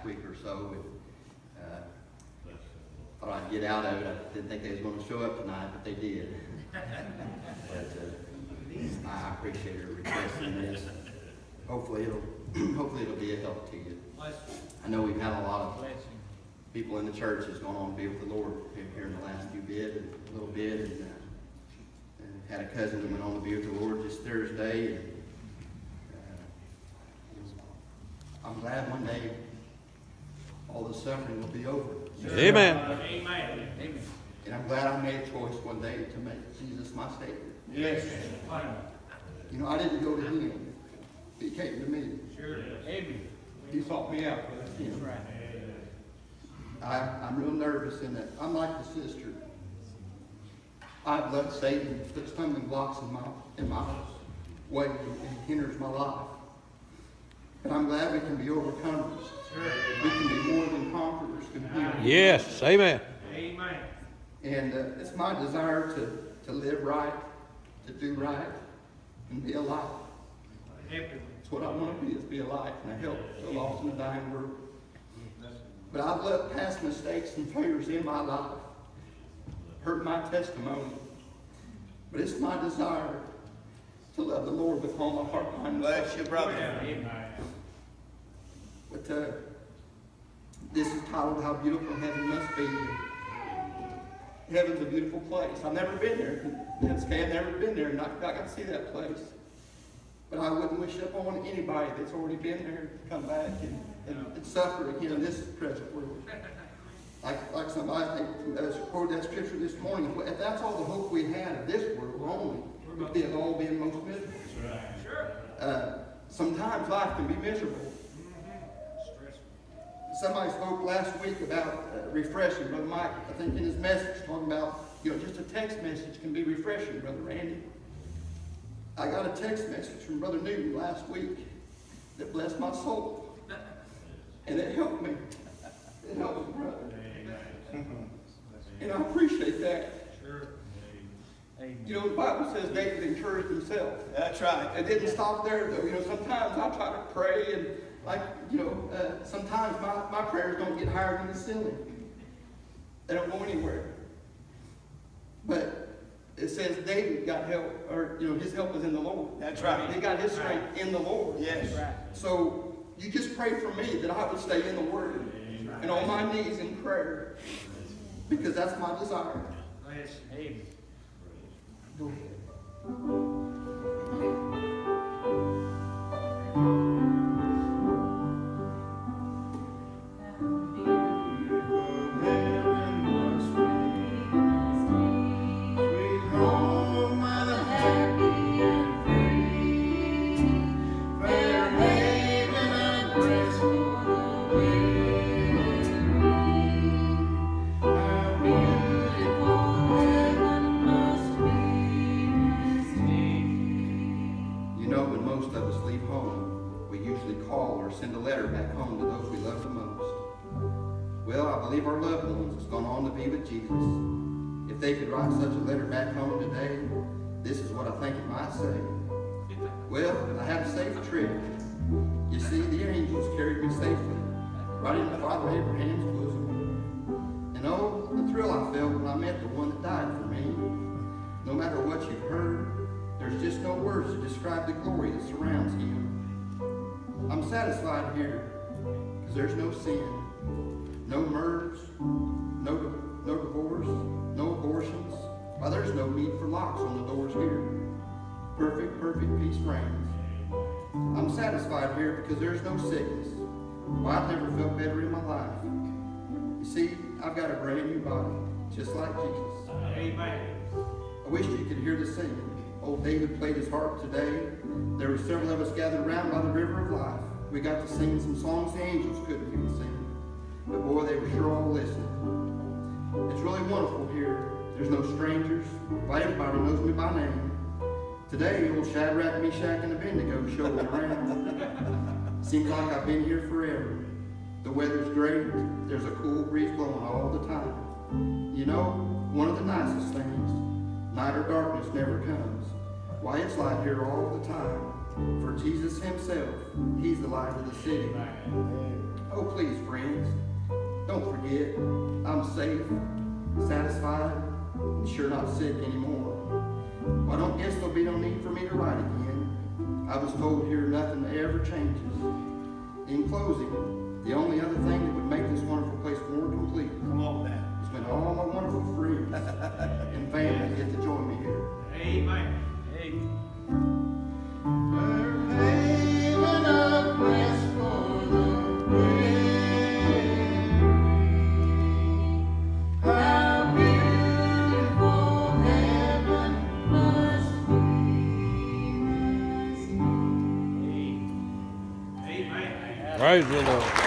last week or so. And, thought I'd get out of it. I didn't think they was going to show up tonight, but they did. But I appreciate her requesting this. Hopefully it'll be a help to you. I know we've had a lot of people in the church that's gone on to be with the Lord here in the last little bit, and had a cousin that went on to be with the Lord this Thursday. And I'm glad one day all the suffering will be over. Amen. Amen. And I'm glad I made a choice one day to make Jesus my Savior. Yes. You know, I didn't go to Him. He came to me. Sure. Amen. He sought me out. That's right. I'm real nervous in that I'm like the sister. I've let Satan put stumbling blocks in my way and hinders my life. But I'm glad we can be overcomers. Sure. We can be more than conquerors. Yes. Amen. Amen. And it's my desire to live right, to do right, and be a light. That's what I want to be a light and a help to a lost and a dying world. But I've let past mistakes and failures in my life hurt my testimony. But it's my desire to love the Lord with all my heart, mind, and soul. Bless you, brother. But this is titled How Beautiful Heaven Must Be. Heaven's a beautiful place. I've never been there. I've never been there, and I got to see that place. But I wouldn't wish upon anybody that's already been there to come back and suffer again in this present world. Like somebody quoted that scripture this morning. If that's all the hope we had of this world only, it'd all be most miserable. Sure. Sometimes life can be miserable. Somebody spoke last week about refreshing. Brother Mike, I think in his message, talking about, just a text message can be refreshing, Brother Randy. I got a text message from Brother Newton last week that blessed my soul. And it helped me. It helped me, brother. And I appreciate that. Sure. The Bible says David encouraged himself. That's right. It didn't stop there, though. Sometimes I try to pray and sometimes my prayers don't get higher than the ceiling. They don't go anywhere. But it says David got help, or his help was in the Lord. That's right. He got his strength in the Lord. Yes. Right. So you just pray for me that I would stay in the Word and on my knees in prayer, because that's my desire. Amen. Go ahead. Send a letter back home to those we love the most. Well, I believe our loved ones has gone on to be with Jesus. If they could write such a letter back home today, this is what I think it might say. Well, I had a safe trip. You see, the angels carried me safely right into Father Abraham's bosom. And oh, the thrill I felt when I met the one that died for me. No matter what you've heard, there's just no words to describe the glory that surrounds him. I'm satisfied here because there's no sin, no murders, no divorce, no abortions. Why, there's no need for locks on the doors here. Perfect peace reigns. I'm satisfied here because there's no sickness. Why, I've never felt better in my life. You see, I've got a brand new body, just like Jesus. Amen. I wish you could hear the singing. Old David played his harp today. There were several of us gathered around by the river of life. We got to sing some songs the angels couldn't even sing. But boy, they were sure all listening. It's really wonderful here. There's no strangers. Why, everybody knows me by name. Today, old Shadrach, Meshach, and Abednego showed me around. Seems like I've been here forever. The weather's great. There's a cool breeze blowing all the time. One of the nicest things, night or darkness never comes. Why, it's light here all the time. For Jesus himself, he's the light of the city. Oh, please, friend. it. I'm safe, satisfied, and sure not sick anymore. Well, I don't guess there'll be no need for me to write again. I was told here nothing ever changes. In closing, the only other thing that would make this wonderful place more complete Come on now. is when all my wonderful friends and family get to join me here. Amen. Amen. Haven of rest for the weary. How beautiful heaven must be. Amen. Praise the Lord.